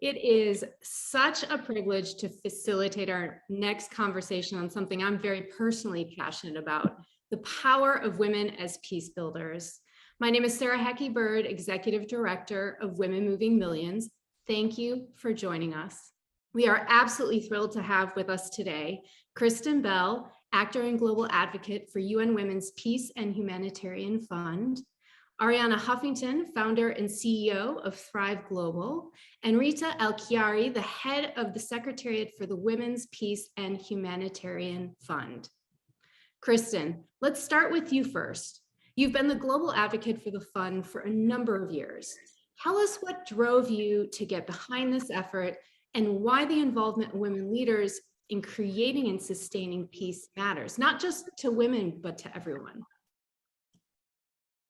It is such a privilege to facilitate our next conversation on something I'm very personally passionate about, the power of women as peace builders. My name is Sarah Hecky Bird, Executive Director of Women Moving Millions. Thank you for joining us. We are absolutely thrilled to have with us today Kristen Bell, actor and global advocate for UN Women's Peace and Humanitarian Fund, Ariana Huffington, founder and CEO of Thrive Global, and Rita El-Chiari, the head of the Secretariat for the Women's Peace and Humanitarian Fund. Kristen, let's start with you first. You've been the global advocate for the fund for a number of years. Tell us what drove you to get behind this effort and why the involvement of women leaders in creating and sustaining peace matters, not just to women, but to everyone.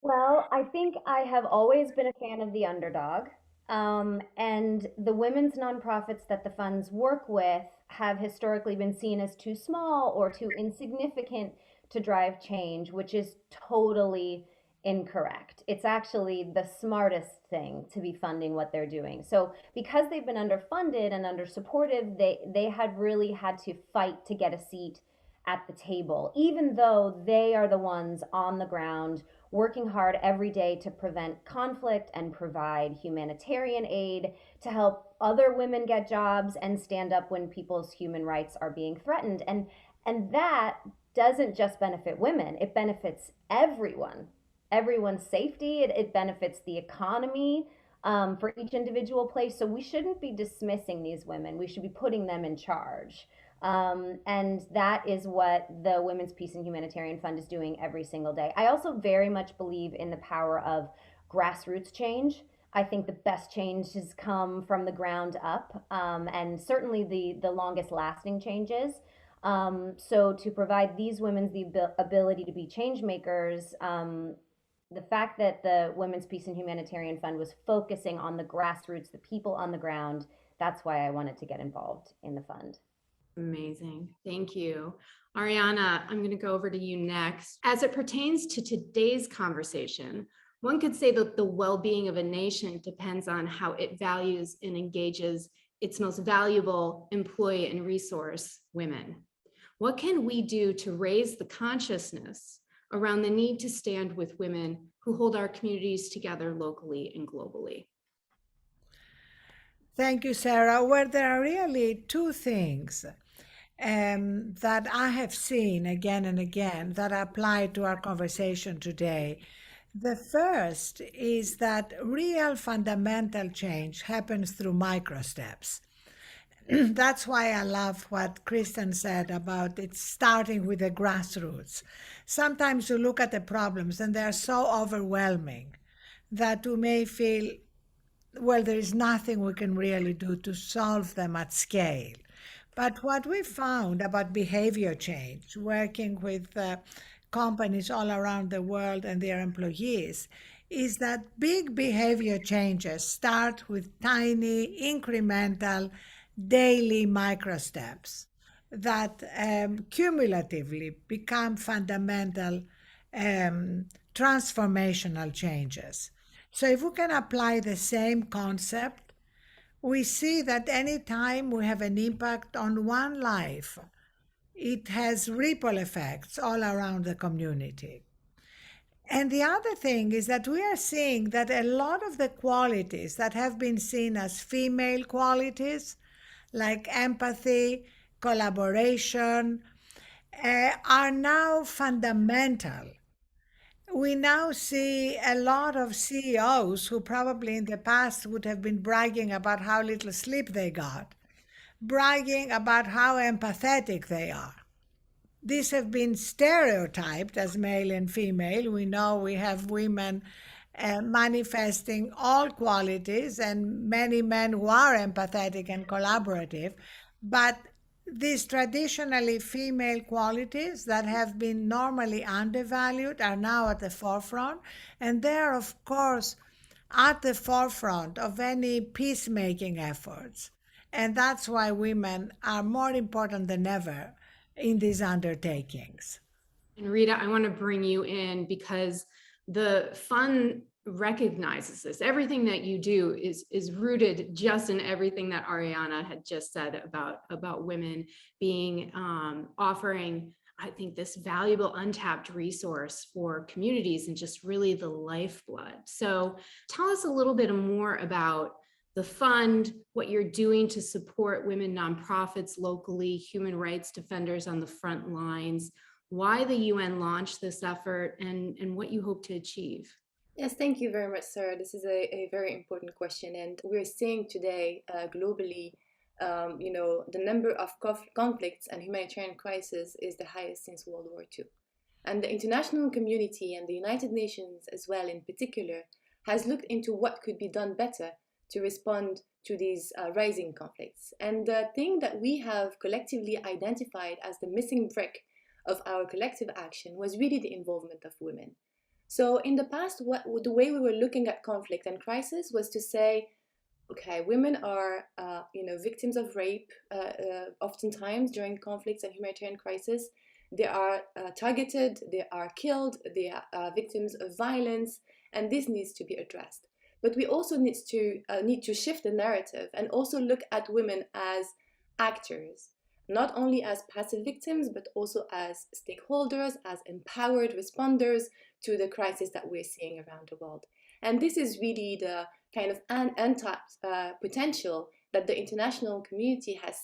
Well, I think I have always been a fan of the underdog. And the women's nonprofits that the funds work with have historically been seen as too small or too insignificant to drive change, which is totally incorrect. It's actually the smartest thing to be funding what they're doing. So because they've been underfunded and undersupported, they had really had to fight to get a seat at the table, even though they are the ones on the ground working hard every day to prevent conflict and provide humanitarian aid to help other women get jobs and stand up when people's human rights are being threatened. And that doesn't just benefit women, it benefits everyone. Everyone's safety, it benefits the economy for each individual place. So we shouldn't be dismissing these women. We should be putting them in charge. And that is what the Women's Peace and Humanitarian Fund is doing every single day. I also very much believe in the power of grassroots change. I think the best change has come from the ground up, and certainly the longest lasting changes. So to provide these women the ability to be change makers, the fact that the Women's Peace and Humanitarian Fund was focusing on the grassroots, the people on the ground, that's why I wanted to get involved in the fund. Amazing. Thank you. Ariana, I'm going to go over to you next. As it pertains to today's conversation, one could say that the well-being of a nation depends on how it values and engages its most valuable employee and resource, women. What can we do to raise the consciousness around the need to stand with women who hold our communities together locally and globally? Thank you, Sarah. Well, there are really two things that I have seen again and again that apply to our conversation today. The first is that real fundamental change happens through micro steps. That's why I love what Kristen said about it starting with the grassroots. Sometimes you look at the problems and they're so overwhelming that you may feel, well, there is nothing we can really do to solve them at scale. But what we found about behavior change, working with companies all around the world and their employees, is that big behavior changes start with tiny, incremental, daily micro steps that cumulatively become fundamental transformational changes. So if we can apply the same concept, we see that any time we have an impact on one life, it has ripple effects all around the community. And the other thing is that we are seeing that a lot of the qualities that have been seen as female qualities, like empathy, collaboration, are now fundamental. We now see a lot of CEOs who probably in the past would have been bragging about how little sleep they got, bragging about how empathetic they are. These have been stereotyped as male and female. We know we have women manifesting all qualities and many men who are empathetic and collaborative, but these traditionally female qualities that have been normally undervalued are now at the forefront, and they are, of course, at the forefront of any peacemaking efforts. And that's why women are more important than ever in these undertakings. And Rita, I want to bring you in because the fund recognizes this. Everything that you do is rooted just in everything that Ariana had just said about women being offering, I think, this valuable untapped resource for communities and just really the lifeblood. So tell us a little bit more about the fund, what you're doing to support women nonprofits locally, human rights defenders on the front lines, why the UN launched this effort, and what you hope to achieve. Yes, thank you very much, Sarah. This is a very important question, and we're seeing today globally, the number of conflicts and humanitarian crises is the highest since World War II. And the international community and the United Nations as well in particular has looked into what could be done better to respond to these rising conflicts. And the thing that we have collectively identified as the missing brick of our collective action was really the involvement of women. So in the past, the way we were looking at conflict and crisis was to say, okay, women are, victims of rape, oftentimes during conflicts and humanitarian crisis. They are targeted, they are killed, they are victims of violence, and this needs to be addressed. But we also need to shift the narrative and also look at women as actors, not only as passive victims, but also as stakeholders, as empowered responders to the crisis that we're seeing around the world. And this is really the kind of untapped potential that the international community has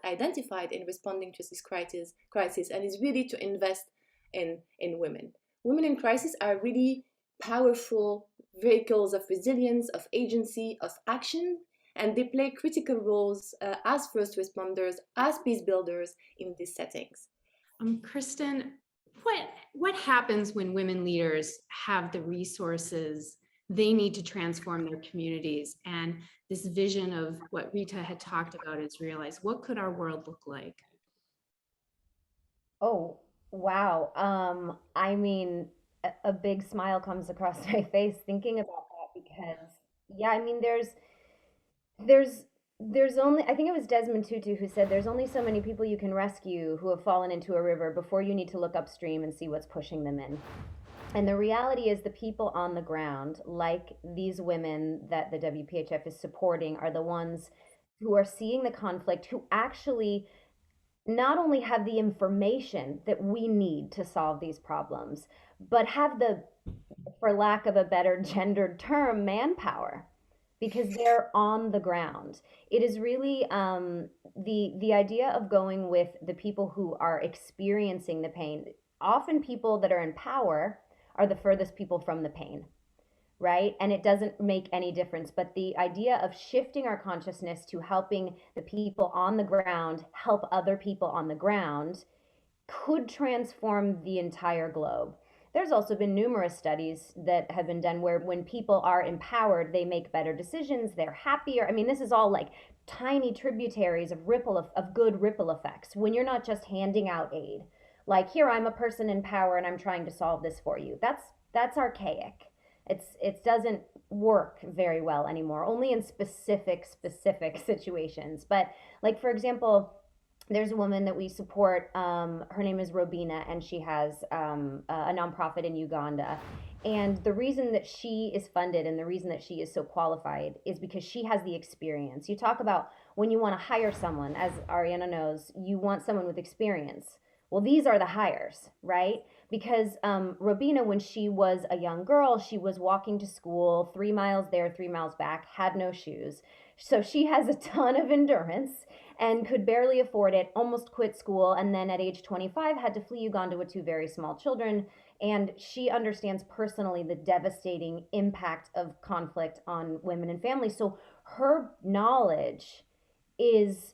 identified in responding to this crisis, and is really to invest in women. Women in crisis are really powerful vehicles of resilience, of agency, of action, and they play critical roles as first responders, as peace builders in these settings. Kristen, what happens when women leaders have the resources they need to transform their communities, and this vision of what Rita had talked about is realized? What could our world look like? Oh, wow. I mean, a big smile comes across my face thinking about that because, yeah, I mean, there's there's only, I think it was Desmond Tutu who said there's only so many people you can rescue who have fallen into a river before you need to look upstream and see what's pushing them in. And the reality is the people on the ground, like these women that the WPHF is supporting, are the ones who are seeing the conflict, who actually not only have the information that we need to solve these problems, but have the, for lack of a better gendered term, manpower, because they're on the ground. It is really the idea of going with the people who are experiencing the pain. Often people that are in power are the furthest people from the pain, right? And it doesn't make any difference. But the idea of shifting our consciousness to helping the people on the ground help other people on the ground could transform the entire globe. There's also been numerous studies that have been done where when people are empowered, they make better decisions, they're happier. I mean, this is all like tiny tributaries of good ripple effects when you're not just handing out aid. Like, here, I'm a person in power and I'm trying to solve this for you. That's archaic. It doesn't work very well anymore, only in specific situations. But like, for example, there's a woman that we support. Her name is Robina, and she has a nonprofit in Uganda. And the reason that she is funded and the reason that she is so qualified is because she has the experience. You talk about when you want to hire someone, as Ariana knows, you want someone with experience. Well, these are the hires, right? Because Robina, when she was a young girl, she was walking to school 3 miles there, 3 miles back, had no shoes. So she has a ton of endurance and could barely afford it, almost quit school, and then at age 25 had to flee Uganda with 2 very small children. And she understands personally the devastating impact of conflict on women and families. So her knowledge is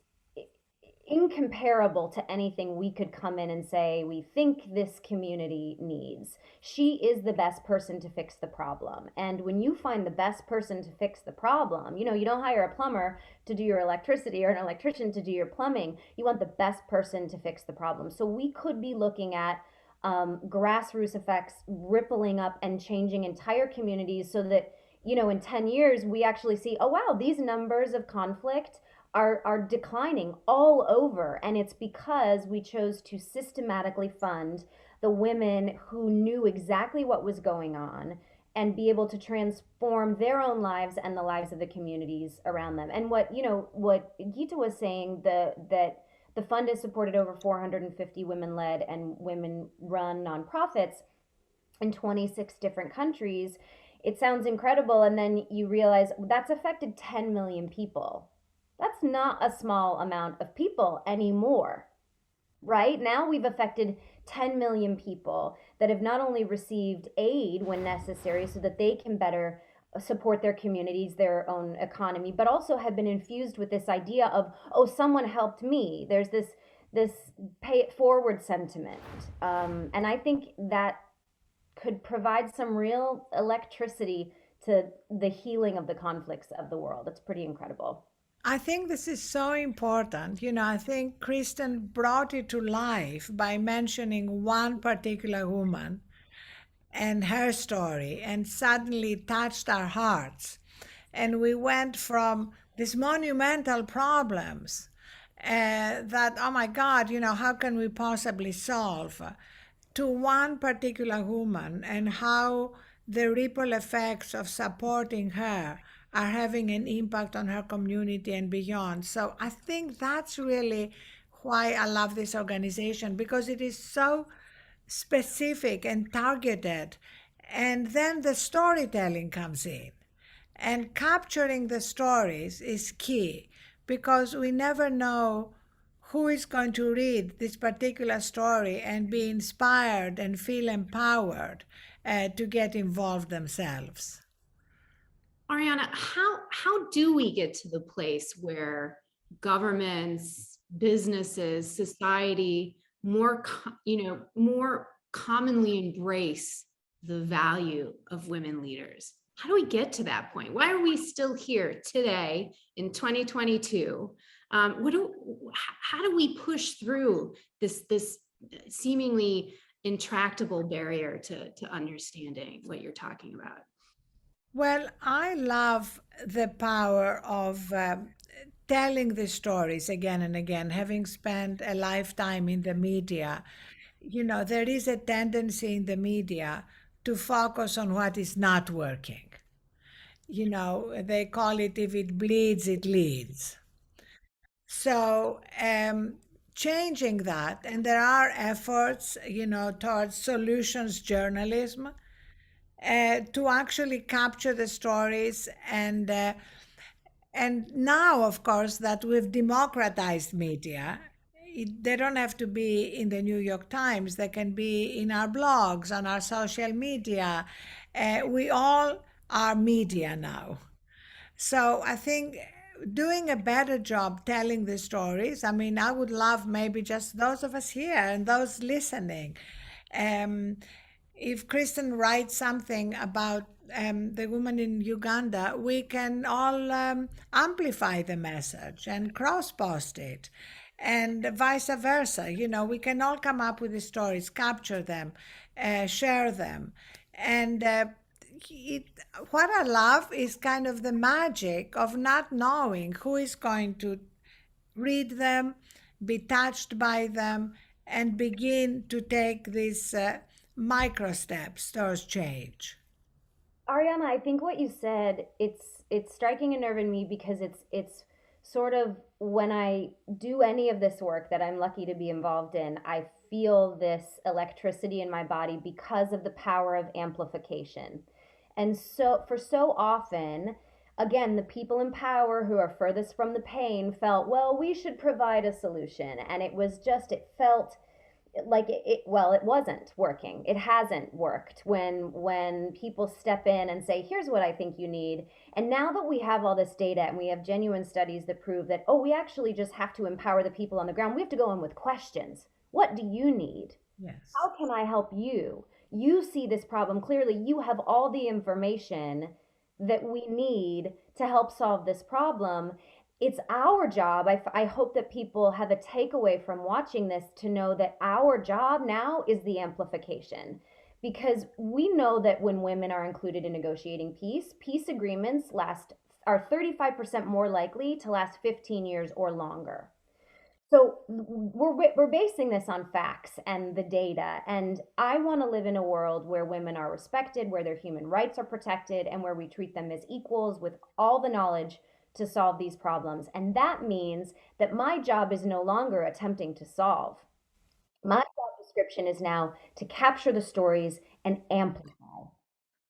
incomparable to anything we could come in and say we think this community needs. She is the best person to fix the problem. And when you find the best person to fix the problem, you don't hire a plumber to do your electricity or an electrician to do your plumbing. You want the best person to fix the problem. So we could be looking at grassroots effects rippling up and changing entire communities so that, in 10 years, we actually see, oh, wow, these numbers of conflict are declining all over. And it's because we chose to systematically fund the women who knew exactly what was going on and be able to transform their own lives and the lives of the communities around them. And what, what Gita was saying, that the fund has supported over 450 women led and women run nonprofits in 26 different countries. It sounds incredible. And then you realize that's affected 10 million people. That's not a small amount of people anymore, right? Now we've affected 10 million people that have not only received aid when necessary so that they can better support their communities, their own economy, but also have been infused with this idea of, oh, someone helped me. There's this pay it forward sentiment. And I think that could provide some real electricity to the healing of the conflicts of the world. It's pretty incredible. I think this is so important. I think Kristen brought it to life by mentioning one particular woman and her story, and suddenly touched our hearts. And we went from these monumental problems that, oh my God, how can we possibly solve, to one particular woman, and how the ripple effects of supporting her are having an impact on her community and beyond. So I think that's really why I love this organization, because it is so specific and targeted. And then the storytelling comes in. And capturing the stories is key, because we never know who is going to read this particular story and be inspired and feel empowered to get involved themselves. Ariana, how do we get to the place where governments, businesses, society more commonly embrace the value of women leaders? How do we get to that point? Why are we still here today in 2022? How do we push through this seemingly intractable barrier to understanding what you're talking about? Well, I love the power of telling the stories again and again. Having spent a lifetime in the media, there is a tendency in the media to focus on what is not working. They call it, if it bleeds, it leads. So, changing that, and there are efforts, towards solutions journalism, to actually capture the stories. And now, of course, that we've democratized media, they don't have to be in the New York Times. They can be in our blogs, on our social media. We all are media now. So I think doing a better job telling the stories. I mean, I would love maybe just those of us here and those listening. Um, if Kristen writes something about the woman in Uganda, we can all amplify the message and cross post it, and vice versa. We can all come up with the stories, capture them, share them. And it, what I love is kind of the magic of not knowing who is going to read them, be touched by them, and begin to take these micro steps towards change. Ariana, I think what you said, it's striking a nerve in me, because it's sort of, when I do any of this work that I'm lucky to be involved in, I feel this electricity in my body because of the power of amplification. And so for so often, again, the people in power who are furthest from the pain felt, well, we should provide a solution. And it felt like it wasn't working. It hasn't worked when people step in and say, here's what I think you need. And now that we have all this data and we have genuine studies that prove that, oh, we actually just have to empower the people on the ground, we have to go in with questions. What do you need? Yes. How can I help you? You see this problem clearly. You have all the information that we need to help solve this problem. It's our job. I hope that people have a takeaway from watching this, to know that our job now is the amplification. Because we know that when women are included in negotiating peace agreements are 35% more likely to last 15 years or longer. So we're basing this on facts and the data, and I want to live in a world where women are respected, where their human rights are protected, and where we treat them as equals with all the knowledge to solve these problems. And that means that my job is no longer attempting to solve. My job description is now to capture the stories and amplify.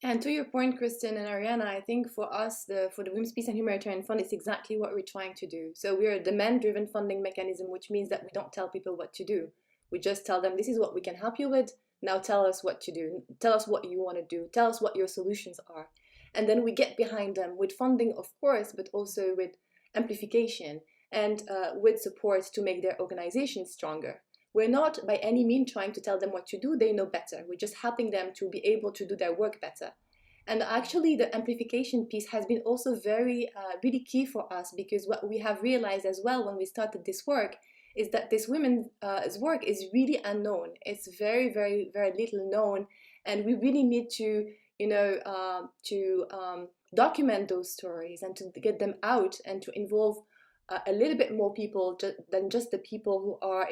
And to your point, Kristen and Ariana, I think for us, for the Women's Peace and Humanitarian Fund, it's exactly what we're trying to do. So we're a demand-driven funding mechanism, which means that we don't tell people what to do. We just tell them, this is what we can help you with. Now tell us what to do. Tell us what you want to do. Tell us what your solutions are. And then we get behind them with funding, of course, but also with amplification and with support to make their organizations stronger. We're not by any means trying to tell them what to do, they know better. We're just helping them to be able to do their work better. And actually, the amplification piece has been also really key for us, because what we have realized as well when we started this work is that this women's work is really unknown. It's very, very, very little known, and we really need to, document those stories and to get them out and to involve a little bit more people than just the people who are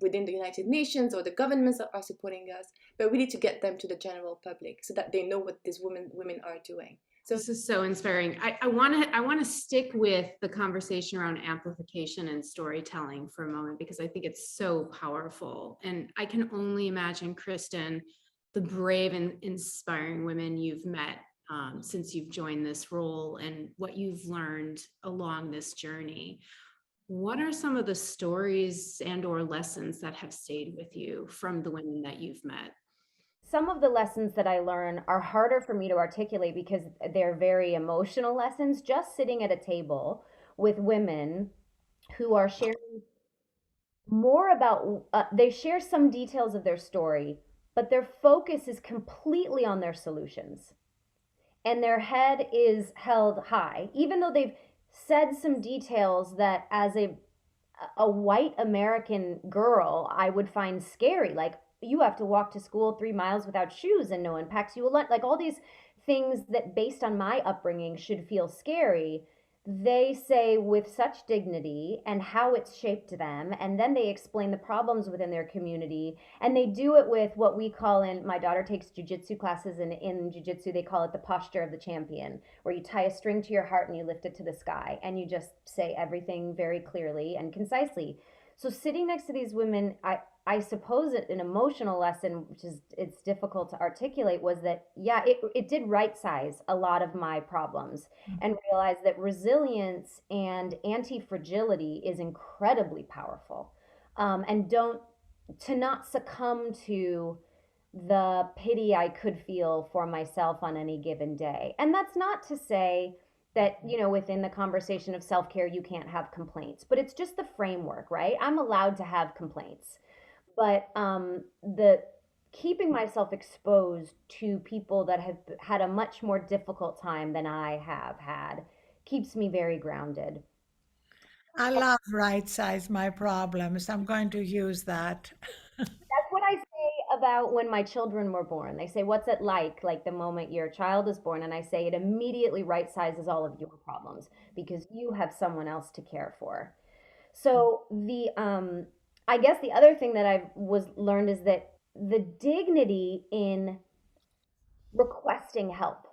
within the United Nations or the governments that are supporting us, but really to get them to the general public so that they know what these women are doing. So this is so inspiring. I want to stick with the conversation around amplification and storytelling for a moment, because I think it's so powerful. And I can only imagine, Kristen, the brave and inspiring women you've met since you've joined this role and what you've learned along this journey. What are some of the stories and or lessons that have stayed with you from the women that you've met? Some of the lessons that I learn are harder for me to articulate because they're very emotional lessons. Just sitting at a table with women who are sharing more about, they share some details of their story, but their focus is completely on their solutions. And their head is held high, even though they've said some details that as a white American girl, I would find scary. Like, you have to walk to school 3 miles without shoes and no one packs you a lunch. Like, all these things that, based on my upbringing, should feel scary. They say with such dignity and how it's shaped them. And then they explain the problems within their community. And they do it with what we call, in my daughter takes jujitsu classes, and in jujitsu, they call it the posture of the champion, where you tie a string to your heart and you lift it to the sky. And you just say everything very clearly and concisely. So sitting next to these women, I suppose an emotional lesson, which is it's difficult to articulate, was that yeah, it did right size a lot of my problems and realize that resilience and anti-fragility is incredibly powerful. And don't to not succumb to the pity I could feel for myself on any given day. And that's not to say that, within the conversation of self-care, you can't have complaints, but it's just the framework, right? I'm allowed to have complaints, but the keeping myself exposed to people that have had a much more difficult time than I have had keeps me very grounded. I love right size my problems. I'm going to use that. That's what I say about when my children were born. They say, "What's it like the moment your child is born?" And I say, it immediately right sizes all of your problems because you have someone else to care for. So I guess the other thing that I was learned is that the dignity in requesting help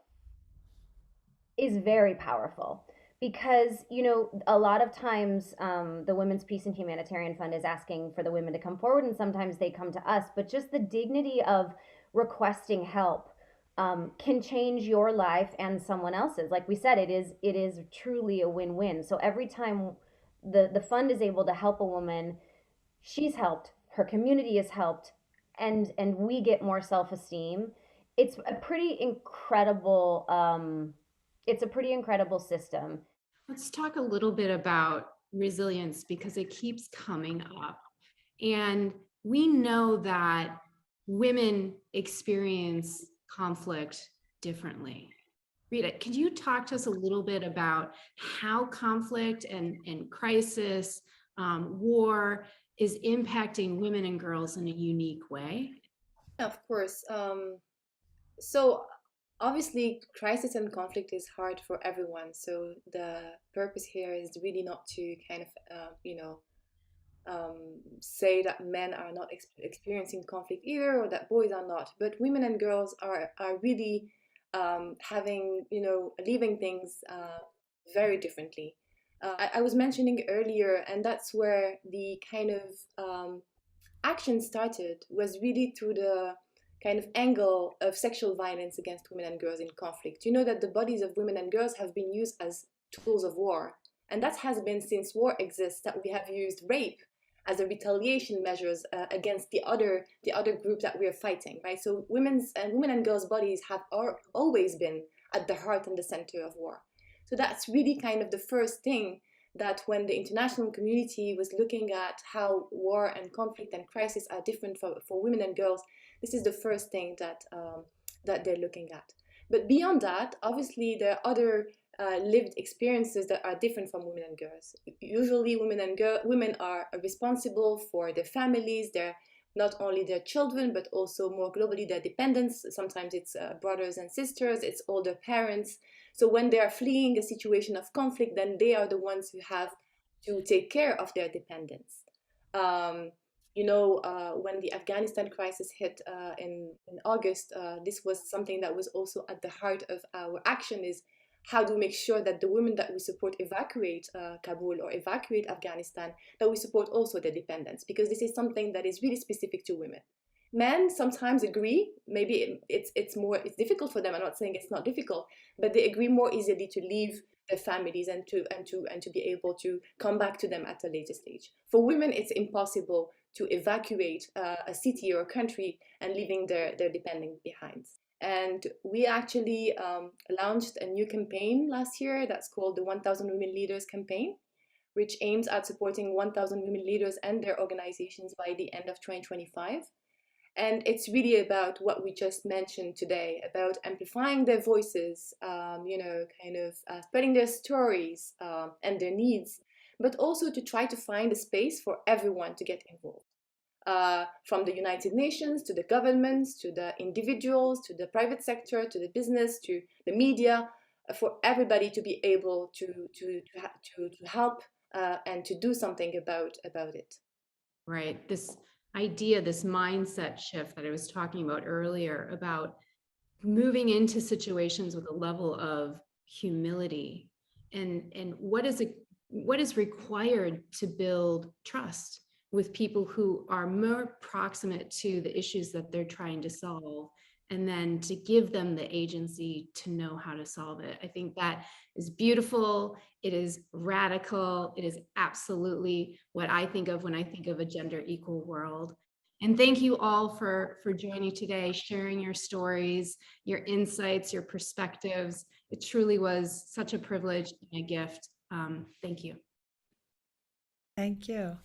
is very powerful because a lot of times the Women's Peace and Humanitarian Fund is asking for the women to come forward, and sometimes they come to us, but just the dignity of requesting help can change your life and someone else's. Like we said, it is truly a win-win. So every time the fund is able to help a woman, she's helped, her community is helped, and we get more self-esteem. It's a pretty incredible system. Let's talk a little bit about resilience, because it keeps coming up. And we know that women experience conflict differently. Rita, could you talk to us a little bit about how conflict and crisis, war is impacting women and girls in a unique way? of course, so obviously crisis and conflict is hard for everyone. So the purpose here is really not to kind of say that men are not experiencing conflict either, or that boys are not. But women and girls are really having, leaving things very differently. I was mentioning earlier, and that's where the kind of action started, was really through the kind of angle of sexual violence against women and girls in conflict. You know that the bodies of women and girls have been used as tools of war, and that has been since war exists, that we have used rape as a retaliation measures against the other group that we are fighting, right? So women and girls' bodies have always been at the heart and the center of war. So that's really kind of the first thing, that when the international community was looking at how war and conflict and crisis are different for women and girls, this is the first thing that they're looking at. But beyond that, obviously, there are other lived experiences that are different from women and girls. Usually, women are responsible for their families, their not only their children, but also more globally their dependents. Sometimes it's brothers and sisters, it's older parents. So when they are fleeing a situation of conflict, then they are the ones who have to take care of their dependents. Um, when the Afghanistan crisis hit in August, this was something that was also at the heart of our action, is how do we make sure that the women that we support evacuate Kabul or evacuate Afghanistan, that we support also their dependents, because this is something that is really specific to women. Men sometimes agree, maybe it's difficult for them. I'm not saying it's not difficult, but they agree more easily to leave their families and to be able to come back to them at a later stage. For women, it's impossible to evacuate a city or a country and leaving their dependents behind. And we actually launched a new campaign last year that's called the 1000 Women Leaders campaign, which aims at supporting 1000 women leaders and their organizations by the end of 2025. And it's really about what we just mentioned today, about amplifying their voices, spreading their stories and their needs, but also to try to find a space for everyone to get involved. From the United Nations to the governments, to the individuals, to the private sector, to the business, to the media, for everybody to be able to help and to do something about it. Right. This idea, this mindset shift that I was talking about earlier, about moving into situations with a level of humility, and what is required to build trust with people who are more proximate to the issues that they're trying to solve, and then to give them the agency to know how to solve it. I think that is beautiful. It is radical. It is absolutely what I think of when I think of a gender equal world. And thank you all for joining today, sharing your stories, your insights, your perspectives. It truly was such a privilege and a gift. Thank you. Thank you.